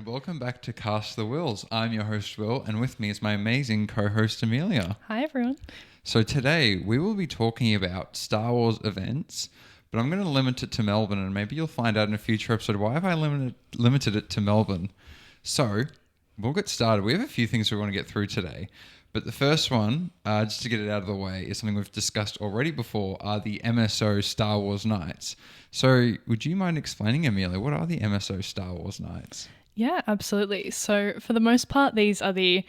and welcome back to Cast the Whills. I'm your host, Will, and with me is my amazing co-host, Amelia. Hi, everyone. So today, we will be talking about Star Wars events, but I'm going to limit it to Melbourne, and maybe you'll find out in a future episode why have I limited it to Melbourne. So, we'll get started. We have a few things we want to get through today, but the first one, just to get it out of the way, is something we've discussed already before, are the MSO Star Wars Nights. So, would you mind explaining, Amelia, what are the MSO Star Wars Nights? Yeah, absolutely. So for the most part, these are the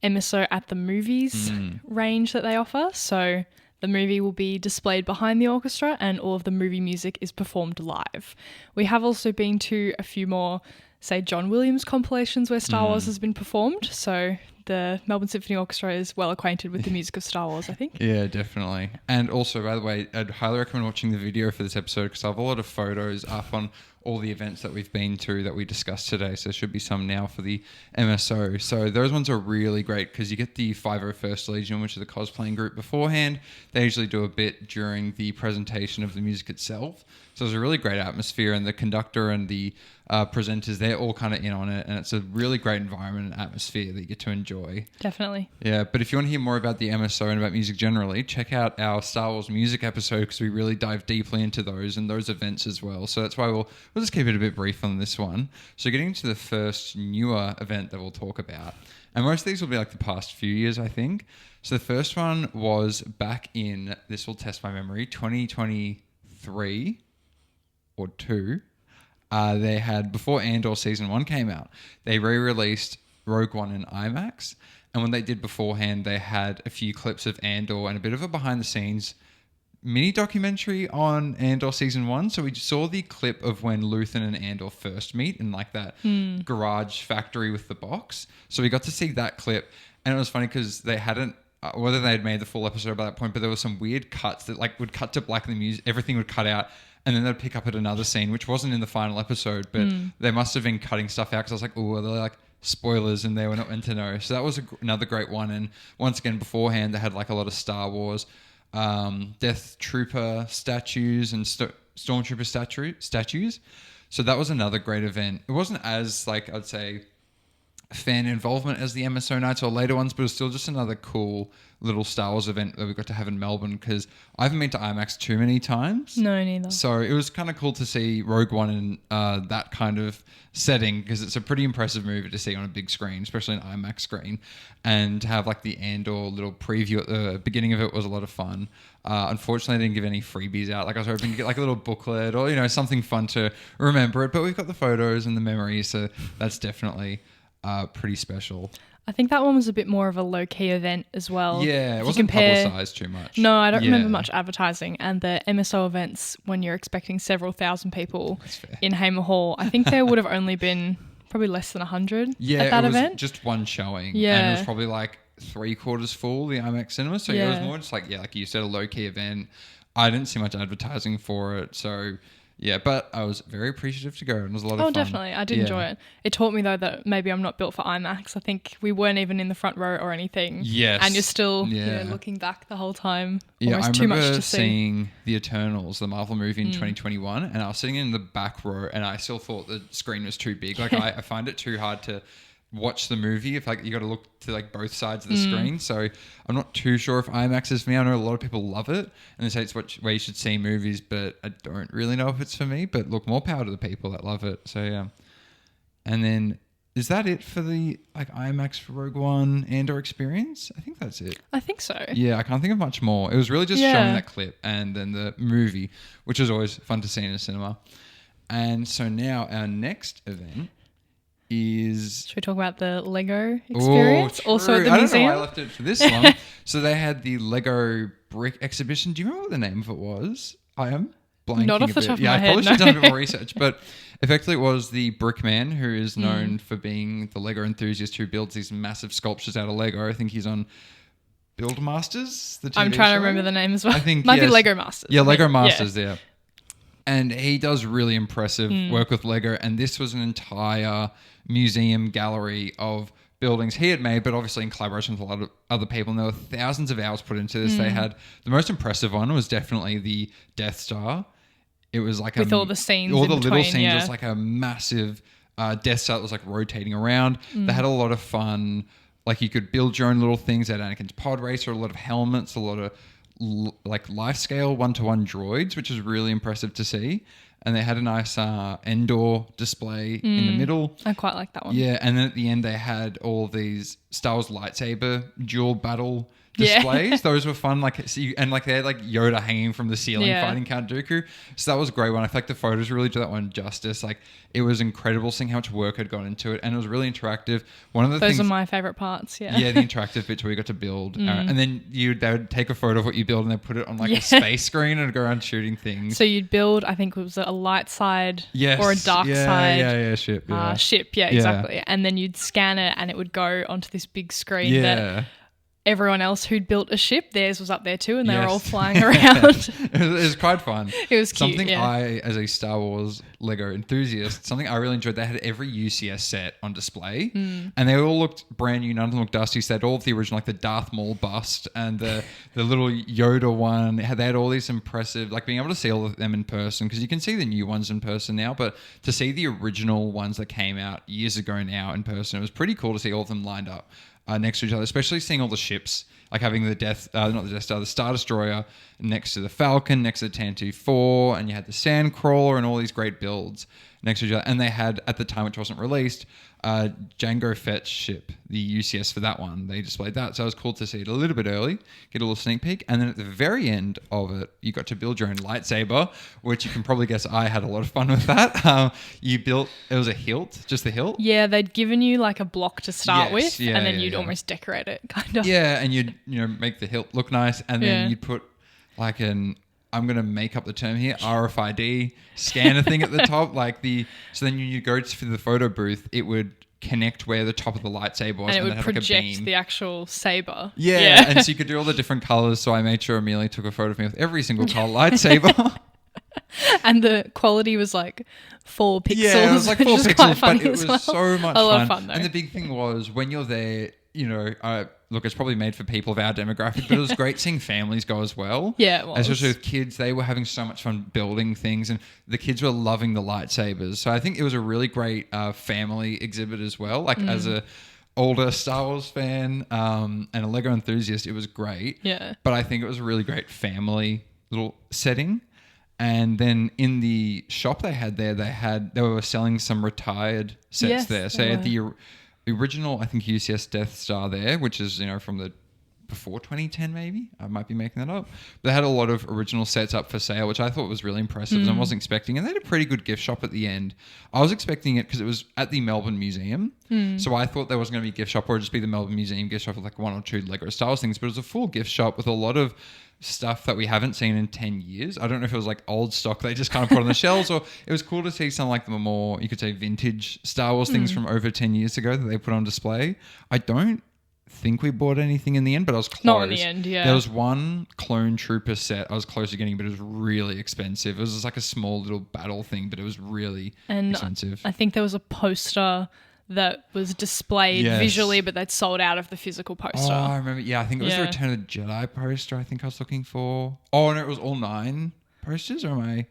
MSO at the movies range that they offer. So the movie will be displayed behind the orchestra and all of the movie music is performed live. We have also been to a few more, say, John Williams compilations where Star Wars has been performed. So the Melbourne Symphony Orchestra is well acquainted with the music of Star Wars, I think. Yeah, definitely. And also, by the way, I'd highly recommend watching the video for this episode because I have a lot of photos up on all the events that we've been to that we discussed today. So there should be some now for the MSO. So those ones are really great because you get the 501st Legion, which is the cosplaying group beforehand. They usually do a bit during the presentation of the music itself. So there's a really great atmosphere, and the conductor and the presenters, they're all kind of in on it, and it's a really great environment and atmosphere that you get to enjoy. Definitely. Yeah, but if you want to hear more about the MSO and about music generally, check out our Star Wars music episode because we really dive deeply into those and those events as well. So that's why we'll just keep it a bit brief on this one. So getting into the first newer event that we'll talk about, and most of these will be like the past few years, I think. So the first one was back in, this will test my memory, 2023 or 2. They had, before Andor Season 1 came out, they re-released Rogue One in IMAX. And when they did beforehand, they had a few clips of Andor and a bit of a behind-the-scenes mini documentary on Andor Season 1. So we saw the clip of when Luthen and Andor first meet in like that garage factory with the box. So we got to see that clip. And it was funny because they hadn't, whether they had made the full episode by that point, but there were some weird cuts that like would cut to black and the music, everything would cut out. And then they'd pick up at another scene, which wasn't in the final episode, but they must have been cutting stuff out because I was like, oh, are they like spoilers in there? We're not meant to know. So that was another great one. And once again, beforehand, they had like a lot of Star Wars Death Trooper statues and Stormtrooper statues. So that was another great event. It wasn't as like, I'd say, fan involvement as the MSO nights or later ones, but it was still just another cool little Star Wars event that we got to have in Melbourne because I haven't been to IMAX too many times. No, neither. So it was kind of cool to see Rogue One in that kind of setting because it's a pretty impressive movie to see on a big screen, especially an IMAX screen, and to have like the Andor little preview at the beginning of it was a lot of fun. Unfortunately, I didn't give any freebies out. Like I was hoping to get like a little booklet or, you know, something fun to remember it, but we've got the photos and the memories, so that's definitely pretty special. I think that one was a bit more of a low-key event as well. Yeah, it wasn't publicised too much. No, I don't remember much advertising. And the MSO events, when you're expecting several thousand people in Hamer Hall, I think there would have only been probably less than 100 at that event. Just one showing. Yeah. And it was probably like 3/4 full, the IMAX cinema. So it was more just like, like you said, a low-key event. I didn't see much advertising for it, so... Yeah, but I was very appreciative to go, and it was a lot of fun. Oh, definitely. I did enjoy it. It taught me, though, that maybe I'm not built for IMAX. I think we weren't even in the front row or anything. Yes. And you're still looking back the whole time. Yeah, almost I too much remember to see. seeing The Eternals, the Marvel movie in 2021, and I was sitting in the back row, and I still thought the screen was too big. Like, I find it too hard to watch the movie if like you got to look to like both sides of the screen, so I'm not too sure if IMAX is for me. I know a lot of people love it and they say it's where you should see movies, but I don't really know if it's for me. But look, more power to the people that love it. So yeah. And then is that it for the like IMAX Rogue One Andor experience? I think that's it. I think so. Yeah, I can't think of much more. It was really just showing that clip and then the movie, which is always fun to see in a cinema. And so now our next event is... Should we talk about the Lego experience? Also at the museum? I don't know why I left it for this long. So they had the Lego brick exhibition. Do you remember what the name of it was? I am blanking Not off the a bit. top of my head, I probably should have done a bit more research. But effectively it was the Brickman, who is known for being the Lego enthusiast who builds these massive sculptures out of Lego. I think he's on Build Masters, the TV I'm trying show. to remember the name as well. I think Might be Lego Masters. Yeah, Lego Masters, yeah. And he does really impressive work with Lego. And this was an entire museum gallery of buildings he had made, but obviously in collaboration with a lot of other people. And there were thousands of hours put into this. They had the most impressive one was definitely the Death Star. It was like with all the scenes, all in the between, little scenes. It was like a massive Death Star that was like rotating around. They had a lot of fun. Like you could build your own little things. They had Anakin's pod racer, a lot of helmets, a lot of like life scale 1-to-1 droids, which is really impressive to see. And they had a nice Endor display in the middle. I quite like that one. Yeah, and then at the end they had all these Star Wars lightsaber dual battle displays. Yeah. Those were fun. Like, and like they had like Yoda hanging from the ceiling fighting Count Dooku. So that was a great one. I feel like the photos really do that one justice. Like it was incredible seeing how much work had gone into it, and it was really interactive. One of the those things, are my favorite parts. Yeah, yeah, the interactive bits where you got to build, and then they would take a photo of what you build and they put it on like a space screen and go around shooting things. So you'd build, I think it was a light side or a dark side. Ship. Yeah, exactly. And then you'd scan it and it would go onto this big screen that everyone else who'd built a ship, theirs was up there too, and they were all flying around. It was quite fun. It was cute. Something I, as a Star Wars Lego enthusiast, something I really enjoyed, they had every UCS set on display, and they all looked brand new. None of them looked dusty. So they had all of the original, like the Darth Maul bust and the little Yoda one. They had all these impressive, like being able to see all of them in person, because you can see the new ones in person now, but to see the original ones that came out years ago now in person, it was pretty cool to see all of them lined up next to each other, especially seeing all the ships, like having the Star Destroyer next to the Falcon, next to the Tantu 4, and you had the Sandcrawler and all these great builds next to each other. And they had, at the time, which wasn't released, Jango Fett's ship, the UCS for that one. They displayed that. So it was cool to see it a little bit early, get a little sneak peek. And then at the very end of it, you got to build your own lightsaber, which you can probably guess I had a lot of fun with that. You built, it was a hilt, just the hilt. Yeah, they'd given you like a block to start with, and then you'd almost decorate it, kind of. Yeah, and you'd make the hilt look nice, and then you'd put like I'm going to make up the term here, RFID scanner thing at the top. So then you go to the photo booth, it would connect where the top of the lightsaber was. And it would project like the actual saber. Yeah, and so you could do all the different colors. So I made sure Amelia took a photo of me with every single color lightsaber. And the quality was like 4 pixels. Yeah, it was like 4 pixels, but it was so much fun. A lot of fun though. And the big thing was when you're there, look, it's probably made for people of our demographic, but it was great seeing families go as well. Yeah, it was. Especially with kids, they were having so much fun building things, and the kids were loving the lightsabers. So I think it was a really great family exhibit as well. Like as a older Star Wars fan and a Lego enthusiast, it was great. Yeah. But I think it was a really great family little setting. And then in the shop they were selling some retired sets there. So they had the original, I think, UCS Death Star there, which is, from the before 2010 maybe. I might be making that up. They had a lot of original sets up for sale, which I thought was really impressive and I wasn't expecting. And they had a pretty good gift shop at the end. I was expecting it because it was at the Melbourne Museum. So I thought there wasn't going to be a gift shop or it'd just be the Melbourne Museum gift shop with like 1 or 2 Lego Star Wars things. But it was a full gift shop with a lot of stuff that we haven't seen in 10 years. I don't know if it was like old stock they just kind of put on the shelves, or it was cool to see some like the more, you could say, vintage Star Wars things from over 10 years ago that they put on display. I don't think we bought anything in the end, but I was close. Not in the end, yeah. There was one Clone Trooper set I was close to getting, but it was really expensive. It was just like a small little battle thing, but it was really expensive. I think there was a poster that was displayed visually, but they'd sold out of the physical poster. Oh, I remember. Yeah, I think it was the Return of the Jedi poster I think I was looking for. Oh, no, it was all 9 posters, or am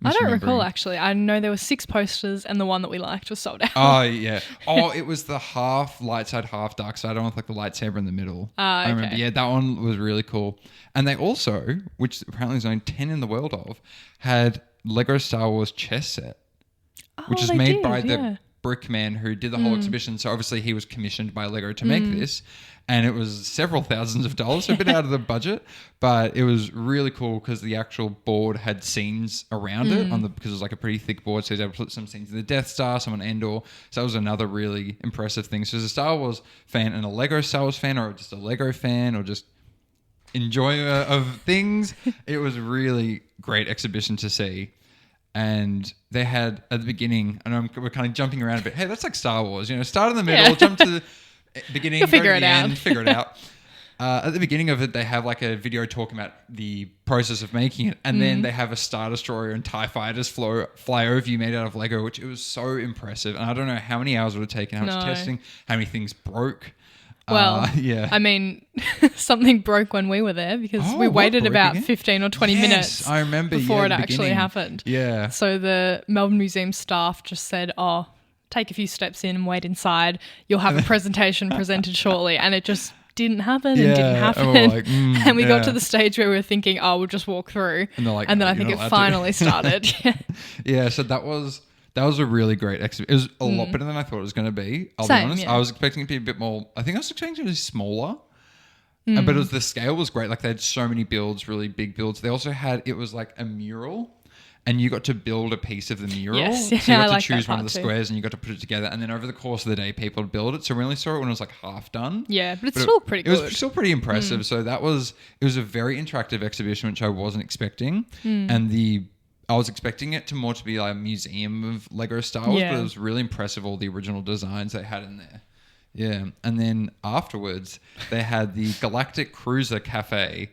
I don't recall, actually. I know there were 6 posters and the one that we liked was sold out. Oh, yeah. Oh, it was the half light side, half dark side. I don't want like the lightsaber in the middle. I remember. Yeah, that one was really cool. And they also, which apparently there's only 10 in the world of, had Lego Star Wars chess set, which is made by the Brickman who did the whole exhibition. So obviously he was commissioned by Lego to make this, and it was several thousands of dollars, so a bit out of the budget, but it was really cool because the actual board had scenes around it because it was like a pretty thick board, so he was able to put some scenes in the Death Star, some on Endor. So that was another really impressive thing. So as a Star Wars fan and a Lego Star Wars fan, or just a Lego fan, or just enjoyer of things, it was a really great exhibition to see. And they had at the beginning, and we're kind of jumping around a bit. Hey, that's like Star Wars, start in the middle, jump to the beginning, figure it out. End, figure it out. At the beginning of it, they have like a video talking about the process of making it, and then they have a Star Destroyer and TIE fighters fly over you made out of Lego, which it was so impressive. And I don't know how many hours it would have taken, how much testing, how many things broke. Well, I mean, something broke when we were there because we waited about 15 or 20 minutes I remember, before it actually happened. Yeah. So the Melbourne Museum staff just said, take a few steps in and wait inside. You'll have a presentation presented shortly. And it just didn't happen and didn't happen. And we got to the stage where we were thinking, oh, we'll just walk through. And they're like, and then no, I think you're it not allowed finally to. started. Yeah, so that was a really great exhibition. It was a lot better than I thought it was going to be. I'll be honest. Yeah. I was expecting it to be a bit more. I think I was expecting it to be smaller. But it was, the scale was great. Like they had so many builds, really big builds. They also had, it was like a mural, and you got to build a piece of the mural. Yes, so you got to like choose that one of the part too. squares and you got to put it together. And then over the course of the day, people would build it. So we only saw it when it was like half done. Yeah, but it's still pretty good. It was still pretty impressive. So it was a very interactive exhibition, which I wasn't expecting. And I was expecting it to be like a museum of Lego Star Wars, but it was really impressive, all the original designs they had in there. Yeah. And then afterwards, they had the Galactic Cruiser Cafe,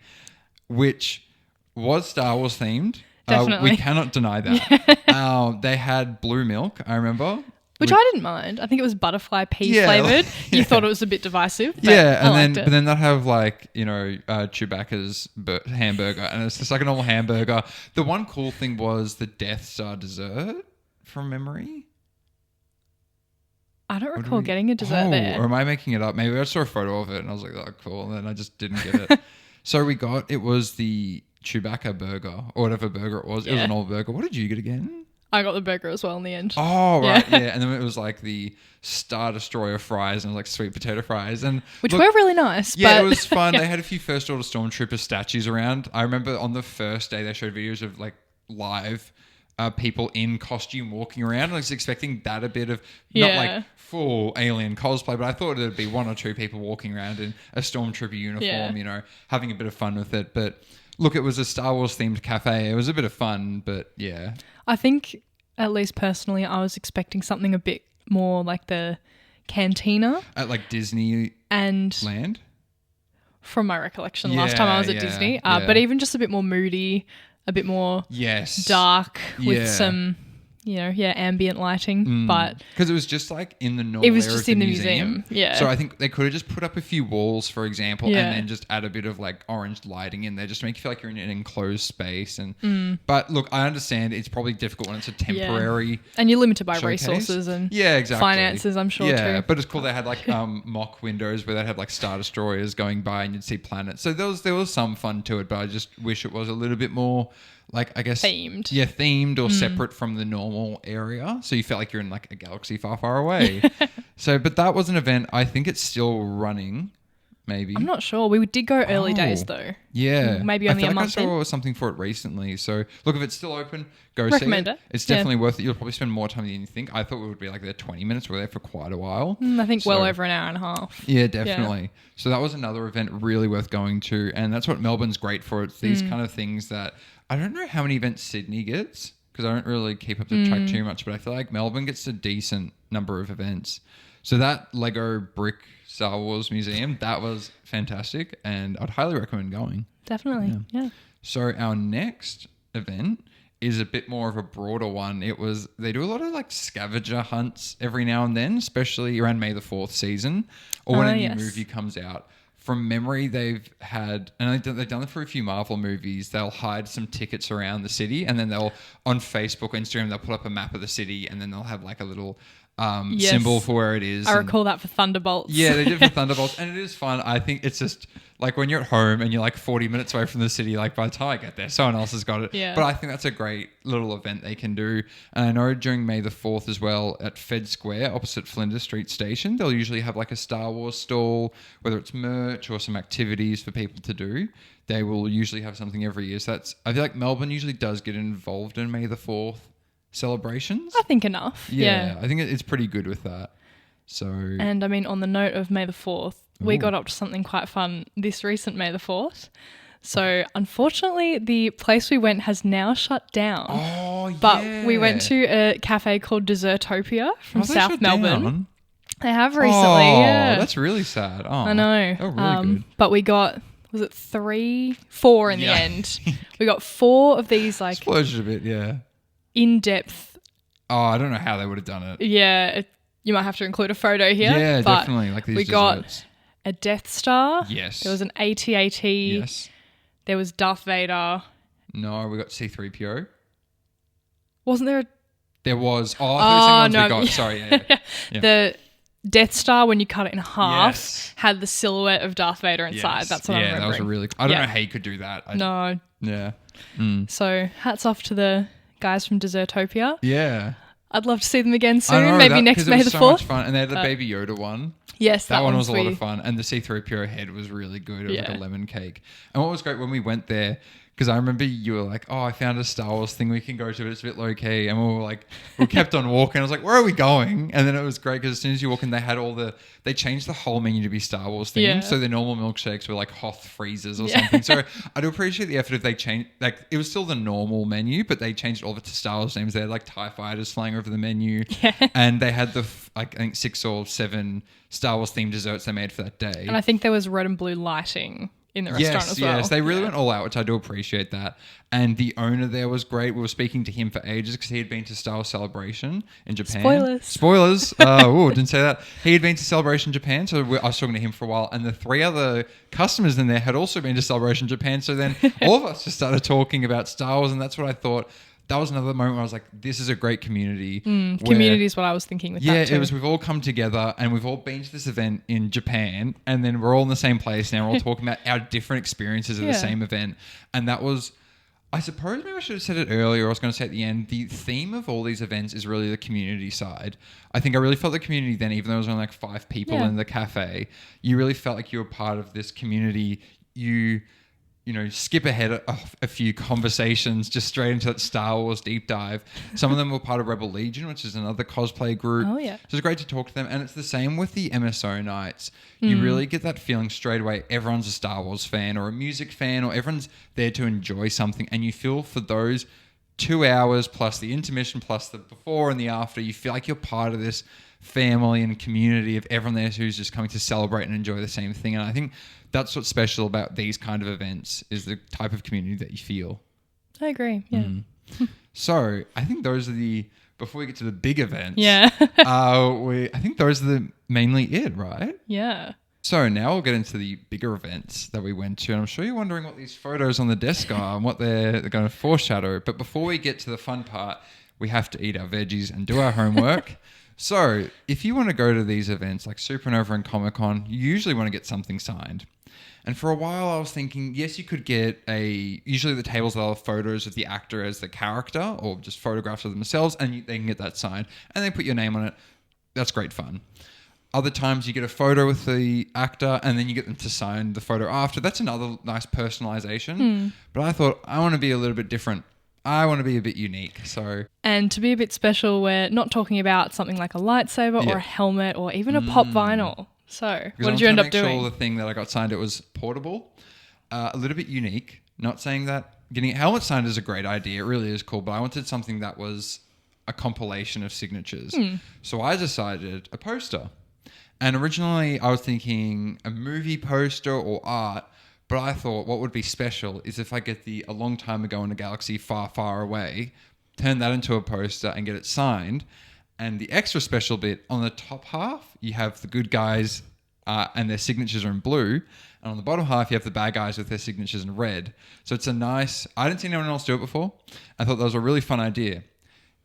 which was Star Wars themed. Definitely. We cannot deny that. They had blue milk, I remember. Which I didn't mind. I think it was butterfly pea flavored. You thought it was a bit divisive. But but then they'd have like, Chewbacca's hamburger, and it's just like a normal hamburger. The one cool thing was the Death Star dessert, from memory. I don't recall getting a dessert there. Or am I making it up? Maybe I saw a photo of it and I was like, oh, cool. And then I just didn't get it. So it was the Chewbacca burger, or whatever burger it was. It was an old burger. What did you get again? I got the burger as well in the end. Oh, right. Yeah. And then it was like the Star Destroyer fries, and it was like sweet potato fries. Which were really nice. Yeah, but it was fun. They had a few First Order Stormtrooper statues around. I remember on the first day they showed videos of like live people in costume walking around. I was expecting that a bit of, not like full alien cosplay, but I thought it'd be one or two people walking around in a Stormtrooper uniform, having a bit of fun with it. But look, it was a Star Wars themed cafe. It was a bit of fun, but yeah. I think, at least personally, I was expecting something a bit more like the cantina. At like Disney and Land? From my recollection, last time I was at Disney. But even just a bit more moody, a bit more dark with some, ambient lighting. But because it was just like in the normal it was area just of in the museum. Yeah. So I think they could have just put up a few walls, for example, and then just add a bit of like orange lighting in there, just to make you feel like you're in an enclosed space. And but look, I understand it's probably difficult when it's a temporary and you're limited by showcase. Resources and exactly. finances, I'm sure too. But it's cool. They had like mock windows where they'd have like Star Destroyers going by and you'd see planets. So there was some fun to it, but I just wish it was a little bit more, like, I guess themed. Yeah, themed or separate from the normal area. So you felt like you're in like a galaxy far, far away. But that was an event. I think it's still running, maybe. I'm not sure. We did go early days though. Yeah. Maybe only a month I saw something for it recently. So look, if it's still open, go Recommend see it. it. It's definitely worth it. You'll probably spend more time than you think. I thought we would be like there 20 minutes. We're there for quite a while. I think well over an hour and a half. Yeah, definitely. Yeah. So that was another event really worth going to. And that's what Melbourne's great for. It's these kind of things that I don't know how many events Sydney gets, because I don't really keep up the track too much, but I feel like Melbourne gets a decent number of events. So that Lego brick Star Wars museum, that was fantastic, and I'd highly recommend going. Definitely, yeah. So our next event is a bit more of a broader one. They do a lot of like scavenger hunts every now and then, especially around May the 4th season, or when a new movie comes out. From memory, they've had, and they've done it for a few Marvel movies, they'll hide some tickets around the city, and then they'll, on Facebook or Instagram, they'll put up a map of the city, and then they'll have like a little symbol for where it is. I recall that for Thunderbolts. Yeah, they did for Thunderbolts, and it is fun. I think it's just like when you're at home and you're like 40 minutes away from the city, like by the time I get there, someone else has got it. Yeah. But I think that's a great little event they can do. And I know during May the 4th as well at Fed Square opposite Flinders Street Station, they'll usually have like a Star Wars stall, whether it's merch or some activities for people to do. They will usually have something every year. So I feel like Melbourne usually does get involved in May the 4th celebrations. I think enough. Yeah. I think it's pretty good with that. So, and I mean, on the note of May the 4th, we got up to something quite fun this recent May the 4th. So unfortunately, the place we went has now shut down. Oh, But we went to a cafe called Desertopia from South Melbourne. Down? They have recently, that's really sad. Oh, I know. Oh, really good. But we got, was it 4 in the end? We got 4 of these like... Splurged a bit, yeah. In-depth... Oh, I don't know how they would have done it. Yeah, you might have to include a photo here. Yeah, but definitely. Like these we desserts. Got a Death Star. Yes. There was an AT-AT. Yes. There was Darth Vader. No, we got C-3PO. Wasn't there a... There was. Oh, I thought you were saying ones we got. Sorry, yeah. The Death Star, when you cut it in half, Yes. had the silhouette of Darth Vader inside. Yes. That's what I'm remembering. Yeah, that was a really... I don't know how you could do that. No. Yeah. So hats off to the guys from Desertopia. Yeah. I'd love to see them again I soon. know, Maybe next May the 4th. So much fun. And they had the Baby Yoda one. Yes, that one was a lot of fun. And the C-3PO head was really good. It was like a lemon cake. And what was great when we went there, because I remember you were like, oh, I found a Star Wars thing we can go to, but it's a bit low key. And we kept on walking. I was like, where are we going? And then it was great because as soon as you walk in, they had they changed the whole menu to be Star Wars themed. Yeah. So the normal milkshakes were like Hoth freezers or something. So I do appreciate the effort if they changed, like it was still the normal menu, but they changed all of it to Star Wars names. They had like TIE fighters flying over the menu. Yeah. And they had I think 6 or 7 Star Wars themed desserts they made for that day. And I think there was red and blue lighting in the restaurant as well. Yes, they really went all out, which I do appreciate that. And the owner there was great. We were speaking to him for ages because he had been to Star Wars Celebration in Japan. Spoilers. Didn't say that. He had been to Celebration Japan, so I was talking to him for a while. And the 3 other customers in there had also been to Celebration Japan. So then all of us just started talking about Star Wars, and that's what I thought. That was another moment where I was like, this is a great community. Community is what I was thinking with that too. Yeah, we've all come together and we've all been to this event in Japan and then we're all in the same place now. We're all talking about our different experiences of the same event. And that was, I suppose maybe I should have said it earlier. I was going to say at the end, the theme of all these events is really the community side. I think I really felt the community then, even though there was only like 5 people in the cafe, you really felt like you were part of this community. You know, skip ahead of a few conversations just straight into that Star Wars deep dive. Some of them were part of Rebel Legion, which is another cosplay group. Oh, yeah. So it's great to talk to them. And it's the same with the MSO nights. You really get that feeling straight away. Everyone's a Star Wars fan or a music fan or everyone's there to enjoy something. And you feel for those 2 hours plus the intermission plus the before and the after, you feel like you're part of this family and community of everyone there who's just coming to celebrate and enjoy the same thing. And I think that's what's special about these kind of events is the type of community that you feel. I agree. Yeah. So I think those are before we get to the big events. Yeah. I think those are mainly it, right? Yeah. So now we'll get into the bigger events that we went to. And I'm sure you're wondering what these photos on the desk are and what they're going to foreshadow. But before we get to the fun part, we have to eat our veggies and do our homework. So if you want to go to these events like Supernova and Comic-Con, you usually want to get something signed. And for a while I was thinking, yes, you could get usually the tables will have photos of the actor as the character or just photographs of themselves and they can get that signed and they put your name on it. That's great fun. Other times you get a photo with the actor and then you get them to sign the photo after. That's another nice personalization. But I thought I want to be a little bit different. I want to be a bit unique. And to be a bit special, we're not talking about something like a lightsaber or a helmet or even a pop vinyl. So what did you end up doing? Sure the thing that I got signed, it was portable, a little bit unique. Not saying that getting a helmet signed is a great idea. It really is cool. But I wanted something that was a compilation of signatures. So I decided a poster. And originally I was thinking a movie poster or art. But I thought what would be special is if I get A Long Time Ago in a Galaxy Far, Far Away, turn that into a poster and get it signed. And the extra special bit, on the top half, you have the good guys and their signatures are in blue. And on the bottom half, you have the bad guys with their signatures in red. So it's I didn't see anyone else do it before. I thought that was a really fun idea.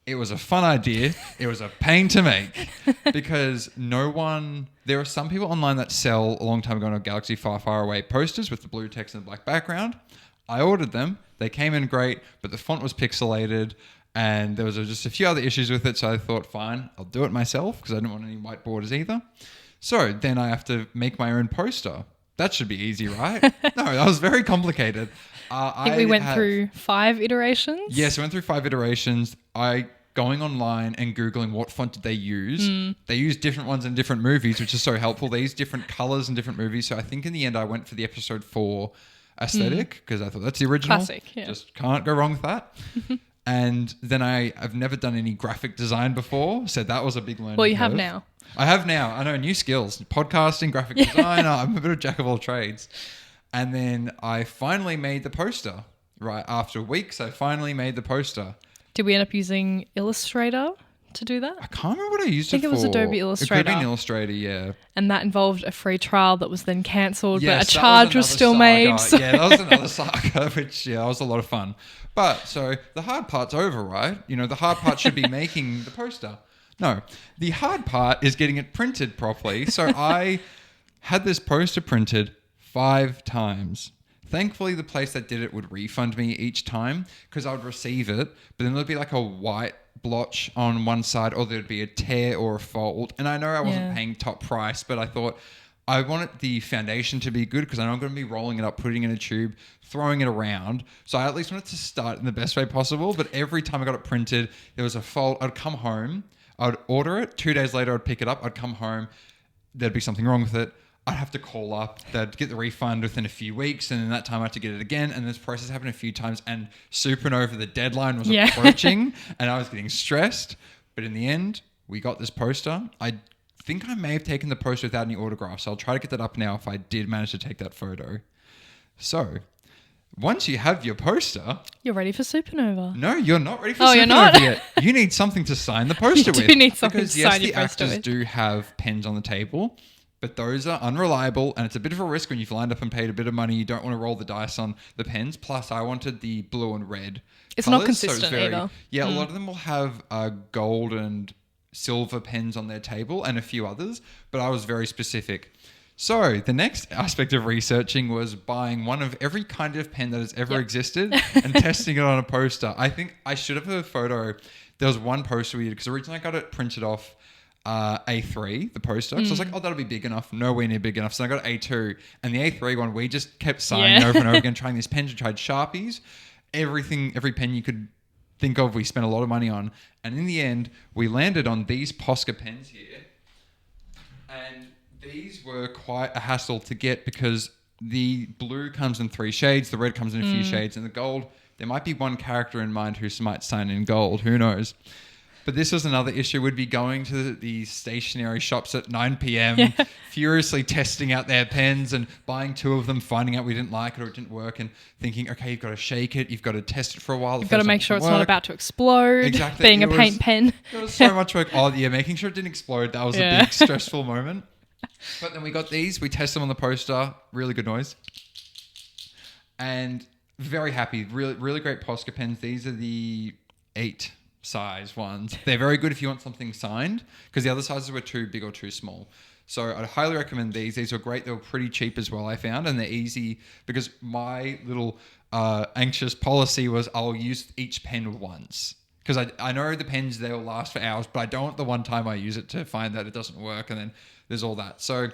It was a fun idea. It was a pain to make because there are some people online that sell A Long Time Ago in a Galaxy Far, Far Away posters with the blue text and the black background. I ordered them. They came in great, but the font was pixelated and there was just a few other issues with it. So I thought, fine, I'll do it myself because I didn't want any white borders either. So then I have to make my own poster. That should be easy, right? No, that was very complicated. I think we went through 5 iterations. Yes, I went through 5 iterations. Going online and Googling what font did they use. They use different ones in different movies, which is so helpful. They use different colors in different movies. So I think in the end I went for the episode 4 aesthetic because I thought that's the original. Classic, yeah. Just can't go wrong with that. And then I've never done any graphic design before. So that was a big learning Well, you curve. have now. I have now. I know new skills. Podcasting, graphic design. I'm a bit of a jack of all trades. And then I finally made the poster. Right after weeks, I finally made the poster. Did we end up using Illustrator to do that. I can't remember what I used it for. I think it was Adobe Illustrator. It could have been Illustrator, yeah. And that involved a free trial that was then cancelled, Yes, but a charge was still made. So. Yeah, that was another saga, which, that was a lot of fun. But, so, the hard part's over, right? You know, the hard part should be making the poster. No, the hard part is getting it printed properly. So, I had this poster printed 5 times. Thankfully, the place that did it would refund me each time because I would receive it, but then there'd be like a white blotch on one side, or there'd be a tear or a fold. And I know I wasn't paying top price, but I thought I wanted the foundation to be good because I know I'm going to be rolling it up, putting it in a tube, throwing it around. So I at least wanted to start in the best way possible. But every time I got it printed, there was a fold. I'd come home, I'd order it. 2 days later, I'd pick it up. I'd come home. There'd be something wrong with it. I'd have to call up. They'd get the refund within a few weeks, and in that time I had to get it again. And this process happened a few times, and Supernova, the deadline was approaching, and I was getting stressed. But in the end, we got this poster. I think I may have taken the poster without any autographs, so I'll try to get that up now if I did manage to take that photo. So, once you have your poster... You're ready for Supernova. No, you're not ready for Supernova you're not? Yet. You need something to sign the poster with. You do need something because, to sign your the poster actors with. do have pens on the table, but those are unreliable, and it's a bit of a risk when you've lined up and paid a bit of money. You don't want to roll the dice on the pens. Plus, I wanted the blue and red It's colours, not consistent so either. Yeah, a lot of them will have gold and silver pens on their table and a few others, but I was very specific. So the next aspect of researching was buying one of every kind of pen that has ever existed and testing it on a poster. I think I should have a photo. There was one poster we did because originally I got it printed off A3, the poster. So I was like, oh, that'll be big enough. Nowhere near big enough. So I got A2, and the A3 one, we just kept signing over and over again, trying these pens. We tried Sharpies, every pen you could think of, we spent a lot of money on. And in the end, we landed on these Posca pens here. And these were quite a hassle to get because the blue comes in 3 shades, the red comes in a few shades, and the gold, there might be one character in mind who might sign in gold. Who knows? But this was another issue. We'd be going to the stationery shops at 9 p.m, furiously testing out their pens and buying 2 of them, finding out we didn't like it or it didn't work, and thinking, okay, you've got to shake it, you've got to test it for a while. You've got to make sure it's not about to explode. Exactly. Being a paint pen. There was so much work. Oh, yeah, making sure it didn't explode. That was a big stressful moment. But then we got these. We tested them on the poster. Really good noise. And very happy. Really, really great Posca pens. These are the 8 size ones. They're very good if you want something signed because the other sizes were too big or too small. So I'd highly recommend these. These were great. They were pretty cheap as well, I found, and they're easy because my little anxious policy was I'll use each pen once because I know the pens, they'll last for hours, but I don't want the one time I use it to find that it doesn't work and then there's all that. So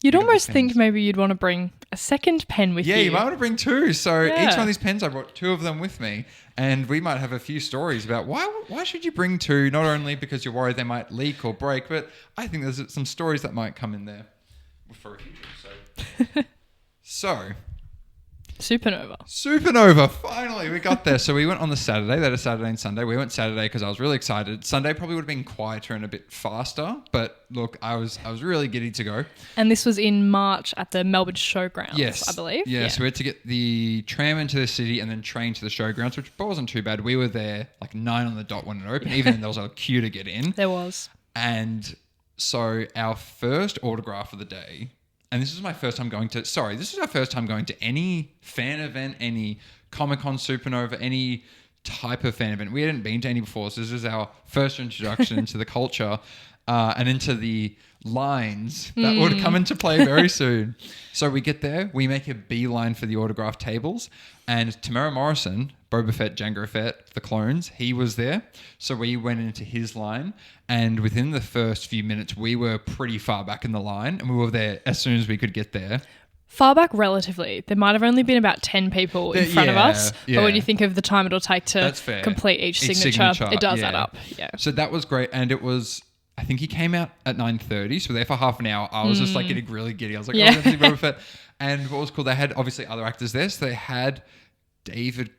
you'd almost think maybe you'd want to bring a second pen with you. Yeah, you might want to bring 2. So each one of these pens, I brought 2 of them with me. And we might have a few stories about why should you bring 2? Not only because you're worried they might leak or break, but I think there's some stories that might come in there for a future. So Supernova, finally, we got there. So we went on the Saturday. They had a Saturday and Sunday. We went Saturday because I was really excited. Sunday probably would have been quieter and a bit faster. But look, I was really giddy to go. And this was in March at the Melbourne Showgrounds, I believe. Yeah, so we had to get the tram into the city and then train to the Showgrounds, which wasn't too bad. We were there like 9 on the dot when it opened. Even then, there was a queue to get in. There was. And so our first autograph of the day... And this is our first time going to any fan event, any Comic-Con, Supernova, any type of fan event. We hadn't been to any before, so this is our first introduction into the culture and into the lines that would come into play very soon. So we get there, we make a beeline for the autograph tables, and Tamara Morrison, Boba Fett, Jango Fett, the clones, he was there. So we went into his line, and within the first few minutes, we were pretty far back in the line, and we were there as soon as we could get there. Far back relatively. There might have only been about 10 people in front of us. Yeah. But when you think of the time it'll take to complete each signature, it does add up. Yeah. So that was great. And it was, I think he came out at 9:30. So there for half an hour. I was just like getting really giddy. I was like, oh, I'm going to see Boba Fett. And what was cool, they had obviously other actors there. So they had David...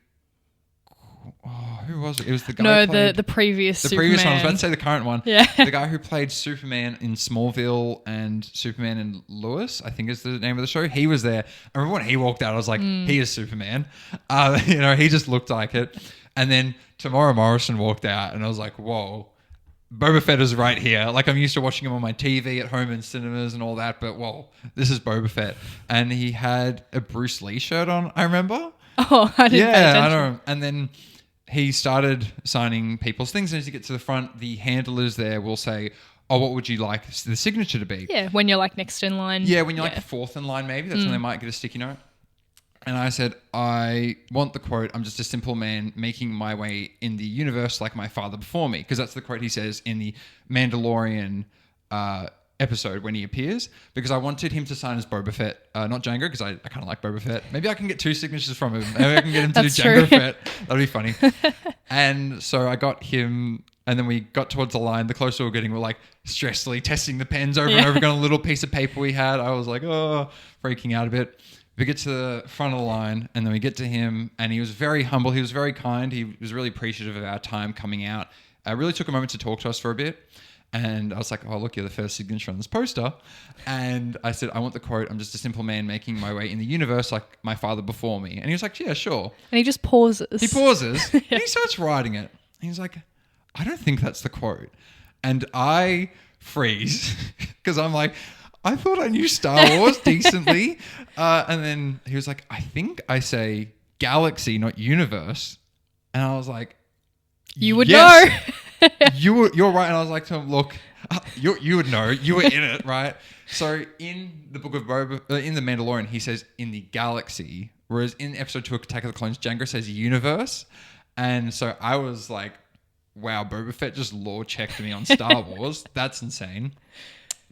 Oh, who was it? It was the guy who played... the previous Superman. The previous one. I was about to say the current one. Yeah. The guy who played Superman in Smallville and Superman in Lewis, I think is the name of the show. He was there. I remember when he walked out, I was like, he is Superman. He just looked like it. And then Tamara Morrison walked out and I was like, whoa. Boba Fett is right here. Like, I'm used to watching him on my TV at home in cinemas and all that, but well, this is Boba Fett. And he had a Bruce Lee shirt on, I remember. Oh, I didn't pay attention. I don't. And then he started signing people's things. And as you get to the front, the handlers there will say, oh, what would you like the signature to be? Yeah, when you're like next in line. Yeah, when you're like fourth in line, maybe. That's when they might get a sticky note. And I said, I want the quote, I'm just a simple man making my way in the universe like my father before me. Because that's the quote he says in the Mandalorian episode when he appears. Because I wanted him to sign as Boba Fett, not Jango, because I kind of like Boba Fett. Maybe I can get 2 signatures from him. Maybe I can get him to do Jango Fett. That'd be funny. And so I got him, and then we got towards the line. The closer we were getting, we're like stressfully testing the pens over and over again on a little piece of paper we had. I was like, oh, freaking out a bit. We get to the front of the line, and then we get to him, and he was very humble. He was very kind. He was really appreciative of our time coming out. Really took a moment to talk to us for a bit. And I was like, oh, look, you're the first signature on this poster. And I said, I want the quote, I'm just a simple man making my way in the universe like my father before me. And he was like, yeah, sure. And he just pauses. He pauses. And he starts writing it. And he's like, I don't think that's the quote. And I freeze because I'm like, I thought I knew Star Wars decently. And then he was like, I think I say galaxy, not universe. And I was like, you would know. You're right. And I was like to him, look, you would know. You were in it, right? So in the book of in the Mandalorian, he says in the galaxy, whereas in episode 2 of Attack of the Clones, Jango says universe. And so I was like, wow, Boba Fett just lore checked me on Star Wars. That's insane.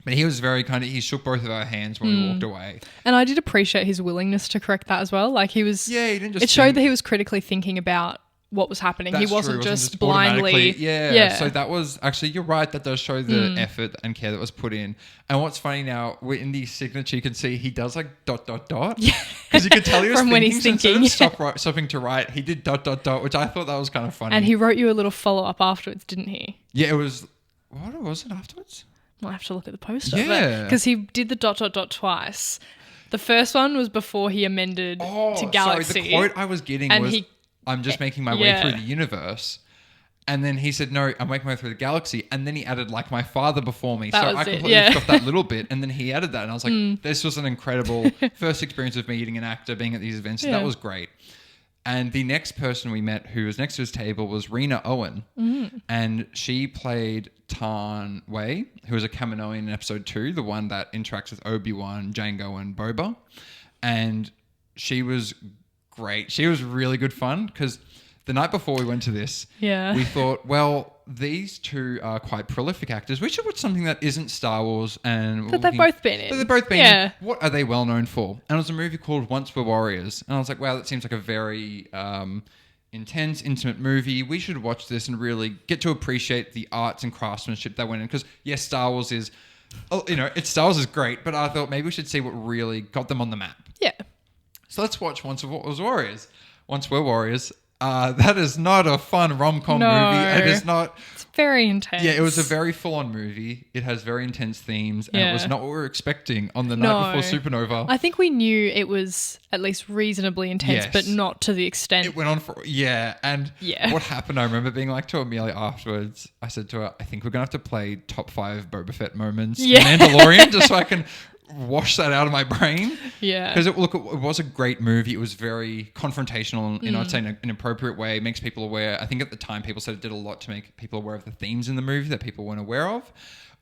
But he was very kind of, he shook both of our hands when we walked away. And I did appreciate his willingness to correct that as well. Like he was, he didn't just it showed that he was critically thinking about what was happening. That's he wasn't true. just blindly. Yeah. So that was actually, you're right. That does show the effort and care that was put in. And what's funny now, in the signature, you can see he does like ... Yeah. Because you could tell he was From when he's thinking. Instead of stopping to write, he did ... which I thought that was kind of funny. And he wrote you a little follow-up afterwards, didn't he? Yeah, it was, what was it afterwards? I'll have to look at the poster. Yeah. Because he did the ... twice. The first one was before he amended to Galaxy. Sorry, the quote I was getting was, I'm just making my way through the universe. And then he said, no, I'm making my way through the galaxy. And then he added, like my father before me. That so was I completely forgot that little bit. And then he added that. And I was like, this was an incredible first experience of meeting an actor, being at these events. That was great. And the next person we met who was next to his table was Rena Owen. And she played Tarn Wei, who was a Kaminoan in episode 2, the one that interacts with Obi-Wan, Jango, and Boba. And she was great. She was really good fun because the night before we went to this, we thought, well, these two are quite prolific actors. We should watch something that isn't Star Wars. But they've both been in. But they've both been in. What are they well known for? And it was a movie called Once Were Warriors. And I was like, wow, that seems like a very intense, intimate movie. We should watch this and really get to appreciate the arts and craftsmanship that went in. Because yes, Star Wars is, Star Wars is great, but I thought maybe we should see what really got them on the map. Yeah. So let's watch Once Were Warriors. Once Were Warriors. That is not a fun rom-com movie. It is not. It's very intense. Yeah, it was a very full-on movie. It has very intense themes, and it was not what we were expecting on the night before Supernova. I think we knew it was at least reasonably intense, but not to the extent. It went on for what happened, I remember being like to Amelia afterwards, I said to her, I think we're going to have to play top 5 Boba Fett moments in Mandalorian just so I can wash that out of my brain. Yeah. Because it was a great movie. It was very confrontational in, I'd say, in an appropriate way. It makes people aware. I think at the time people said it did a lot to make people aware of the themes in the movie that people weren't aware of.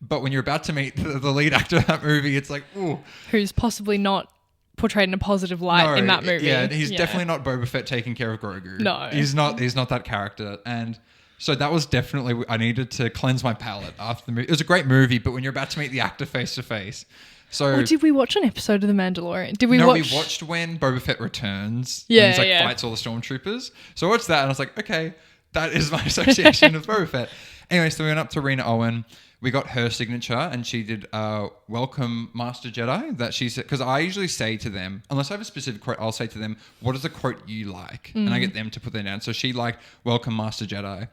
But when you're about to meet the lead actor of that movie, it's like, ooh. Who's possibly not portrayed in a positive light in that movie. Yeah, he's definitely not Boba Fett taking care of Grogu. No. He's not that character. And so that was definitely, I needed to cleanse my palate after the movie. It was a great movie, but when you're about to meet the actor face to face. So, did we watch an episode of The Mandalorian? We watched when Boba Fett returns. Yeah, and he's fights all the stormtroopers. So I watched that and I was like, okay, that is my association of Boba Fett. Anyway, so we went up to Rena Owen. We got her signature and she did welcome Master Jedi. That she said, because I usually say to them, unless I have a specific quote, I'll say to them, what is the quote you like? And I get them to put that down. So she liked welcome Master Jedi.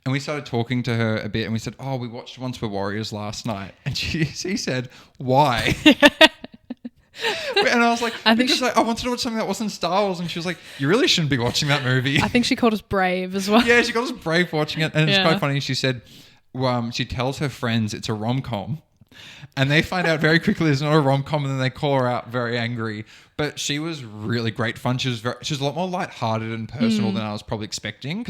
And we started talking to her a bit and we said, we watched Once Were Warriors last night. And she said, why? And I was like, I wanted to watch something that wasn't Star Wars. And she was like, you really shouldn't be watching that movie. I think she called us brave as well. Yeah, she called us brave watching it. And it's quite funny. She said, she tells her friends it's a rom-com. And they find out very quickly it's not a rom-com, and then they call her out very angry. But she was really great fun. She was a lot more lighthearted and personal than I was probably expecting.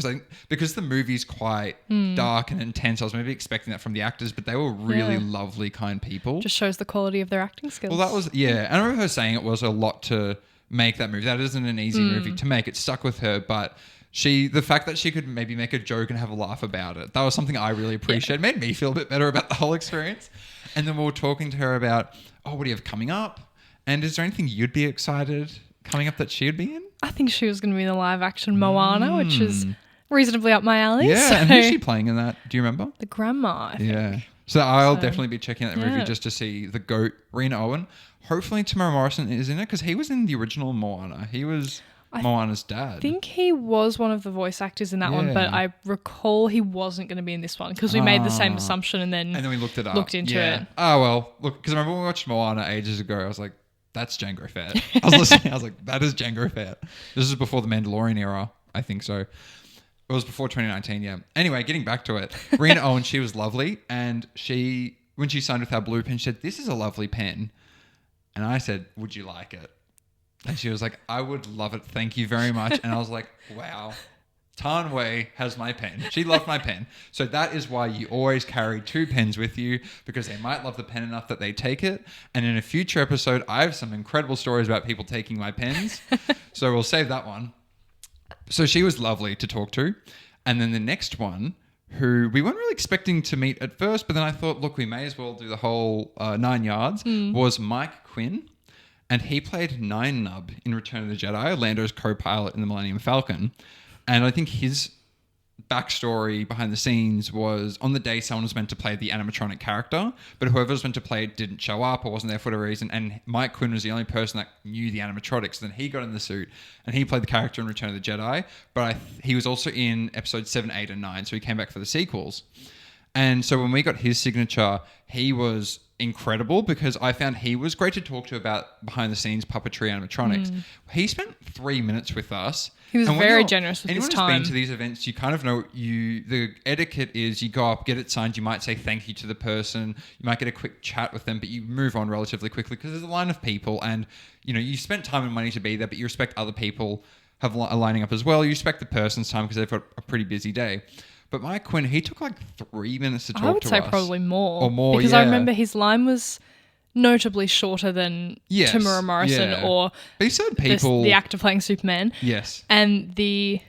Because the movie's quite dark and intense, I was maybe expecting that from the actors, but they were really lovely, kind people. Just shows the quality of their acting skills. Well, that was, and I remember her saying it was a lot to make that movie. That isn't an easy movie to make. It stuck with her, but the fact that she could maybe make a joke and have a laugh about it, that was something I really appreciated. Made me feel a bit better about the whole experience. And then we were talking to her about, what do you have coming up? And is there anything you'd be excited coming up that she would be in? I think she was going to be in the live action Moana, which is reasonably up my alley. Yeah, so. and who's she playing in that? Do you remember? The grandma, I think. Yeah. So I'll definitely be checking out that movie just to see the GOAT, Rena Owen. Hopefully Tamara Morrison is in it, because he was in the original Moana. He was Moana's dad. I think he was one of the voice actors in that one, but I recall he wasn't going to be in this one because we made the same assumption and then we looked it up. Looked into it. Oh, well, look, because I remember when we watched Moana ages ago, I was like, that's Django Fett. I was listening, I was like, that is Django Fett. This is before the Mandalorian era, I think so. It was before 2019, yeah. Anyway, getting back to it, Rena Owen, she was lovely, and when she signed with our blue pen, she said, "This is a lovely pen." And I said, "Would you like it?" And she was like, "I would love it. Thank you very much." And I was like, wow, Tan Wei has my pen. She loved my pen. So that is why you always carry 2 pens with you, because they might love the pen enough that they take it. And in a future episode, I have some incredible stories about people taking my pens. So we'll save that one. So she was lovely to talk to. And then the next one, who we weren't really expecting to meet at first, but then I thought, look, we may as well do the whole 9 yards, was Mike Quinn. And he played Nine Nub in Return of the Jedi, Lando's co-pilot in the Millennium Falcon. And I think his backstory behind the scenes was, on the day someone was meant to play the animatronic character, but whoever was meant to play it didn't show up or wasn't there for whatever reason. And Mike Quinn was the only person that knew the animatronics. Then he got in the suit and he played the character in Return of the Jedi. But he was also in episodes 7, 8, and 9. So he came back for the sequels. And so when we got his signature, he was incredible, because I found he was great to talk to about behind the scenes puppetry animatronics. He spent 3 minutes with us. He was very generous with his time. Anyone who's been to these events, you kind of know the etiquette is you go up, get it signed, you might say thank you to the person, you might get a quick chat with them, but you move on relatively quickly because there's a line of people, and you spent time and money to be there, but you respect other people are lining up as well. You respect the person's time because they've got a pretty busy day. But Mike Quinn, he took like 3 minutes to talk to us. I would say probably more. Or more, because I remember his line was notably shorter than Tamara Morrison or but he said the actor playing Superman. Yes. And the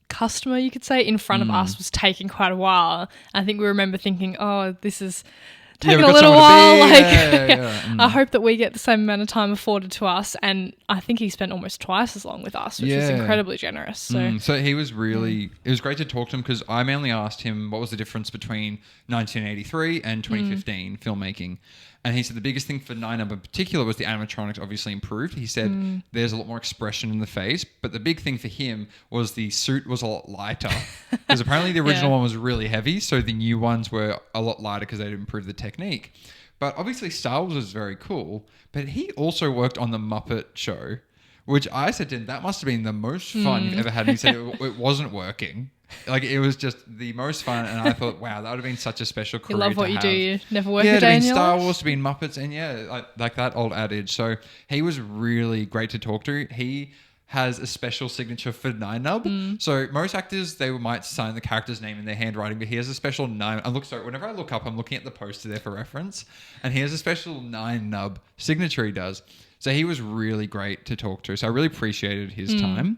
customer, you could say, in front of us was taking quite a while. I think we remember thinking, oh, this is taking a little while. I hope that we get the same amount of time afforded to us. And I think he spent almost twice as long with us, which was incredibly generous. So he was really, it was great to talk to him, because I mainly asked him what was the difference between 1983 and 2015 filmmaking. And he said the biggest thing for 9 Nub in particular was the animatronics obviously improved. He said there's a lot more expression in the face, but the big thing for him was the suit was a lot lighter, because apparently the original one was really heavy, so the new ones were a lot lighter because they'd improved the technique. But obviously Star Wars was very cool, but he also worked on the Muppet Show, which I said to him, that must have been the most fun you've ever had. And he said it wasn't working. Like, it was just the most fun, and I thought, wow, that would have been such a special career. You love what you do. You never work a a to day be in your Star life. Wars, to be in Muppets, and like that old adage. So he was really great to talk to. He has a special signature for 9 Nub. So most actors, they might sign the character's name in their handwriting, but he has a special 9. Whenever I look up, I'm looking at the poster there for reference, and he has a special 9 Nub signature he does. So he was really great to talk to. So I really appreciated his time.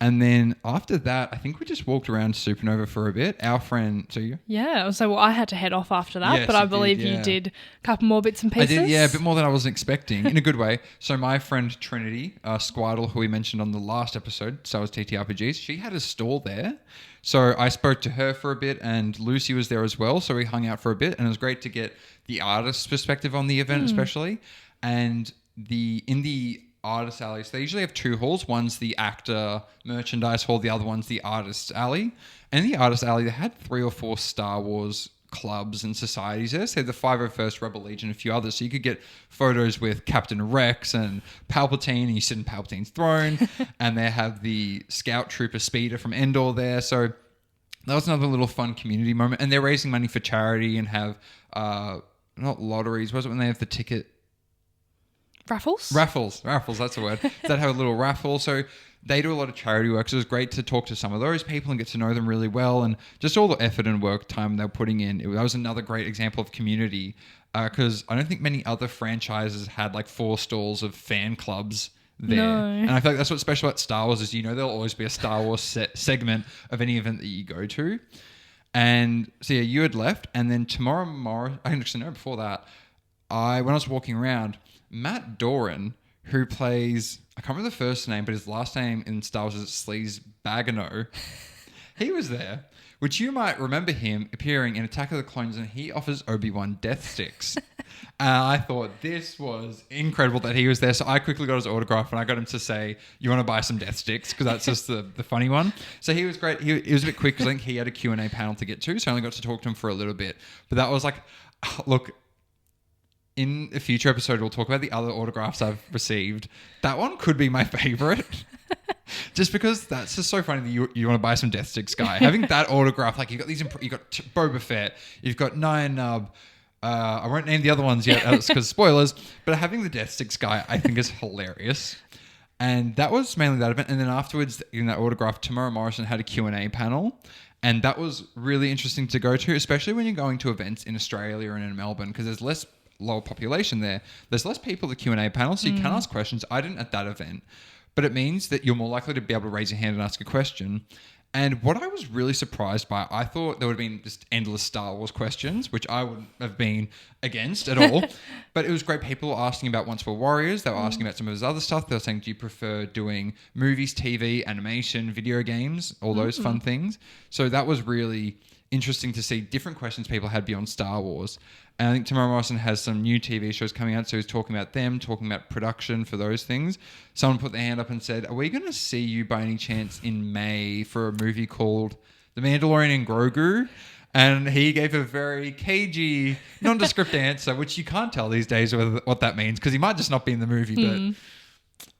And then after that, I think we just walked around Supernova for a bit. Our friend, So I had to head off after that, Yes, but I you believe did, you did a couple more bits and pieces. I did, a bit more than I was expecting, in a good way. So my friend Trinity, Squidle, who we mentioned on the last episode, Star Wars TTRPGs, she had a stall there. So I spoke to her for a bit, and Lucy was there as well. So we hung out for a bit, and it was great to get the artist's perspective on the event, especially. And in the artist alley, so they usually have 2 halls. One's the actor merchandise hall, the other one's the artist alley. And in the artist alley, they had 3 or 4 Star Wars clubs and societies there. So the 501st Rebel Legion, a few others. So you could get photos with Captain Rex and Palpatine, and you sit in Palpatine's throne. And they have the Scout Trooper Speeder from Endor there. So that was another little fun community moment. And they're raising money for charity and have, not lotteries, was it when they have the ticket? Raffles, that's the word. That have a little raffle. So they do a lot of charity work. So it was great to talk to some of those people and get to know them really well. And just all the effort and work time they're putting in. That was another great example of community. Because I don't think many other franchises had like 4 stalls of fan clubs there. No. And I feel like that's what's special about Star Wars is, there'll always be a Star Wars segment of any event that you go to. And so yeah, you had left, and then tomorrow, I actually know before that, when I was walking around, Matt Doran, who plays, I can't remember the first name, but his last name in Star Wars is Sleaze Bagano. He was there, which you might remember him appearing in Attack of the Clones, and he offers Obi-Wan death sticks. I thought this was incredible that he was there. So I quickly got his autograph and I got him to say, you want to buy some death sticks? Because that's just the funny one. So he was great. He was a bit quick because I think he had a Q&A panel to get to. So I only got to talk to him for a little bit. But that was like, look, in a future episode, we'll talk about the other autographs I've received. That one could be my favorite. Just because that's just so funny that you want to buy some death sticks, guy. Having that autograph, like you've got Boba Fett, you've got Nyan Nub. I won't name the other ones yet because spoilers, but having the death sticks guy, I think is hilarious. And that was mainly that event. And then afterwards, in that autograph, Tamara Morrison had a Q&A panel. And that was really interesting to go to, especially when you're going to events in Australia and in Melbourne, because there's less lower population there. There's less people at the Q&A panel, so you can ask questions. I didn't at that event. But it means that you're more likely to be able to raise your hand and ask a question. And what I was really surprised by, I thought there would have been just endless Star Wars questions, which I wouldn't have been against at all. But it was great. People were asking about Once Were Warriors. They were asking about some of his other stuff. They were saying, do you prefer doing movies, TV, animation, video games, all those fun things? So that was really interesting to see different questions people had beyond Star Wars. And I think Tamara Morrison has some new TV shows coming out, so he's talking about them, talking about production for those things. Someone put their hand up and said, are we going to see you by any chance in May for a movie called The Mandalorian and Grogu? And he gave a very cagey, nondescript answer, which you can't tell these days what that means, because he might just not be in the movie, but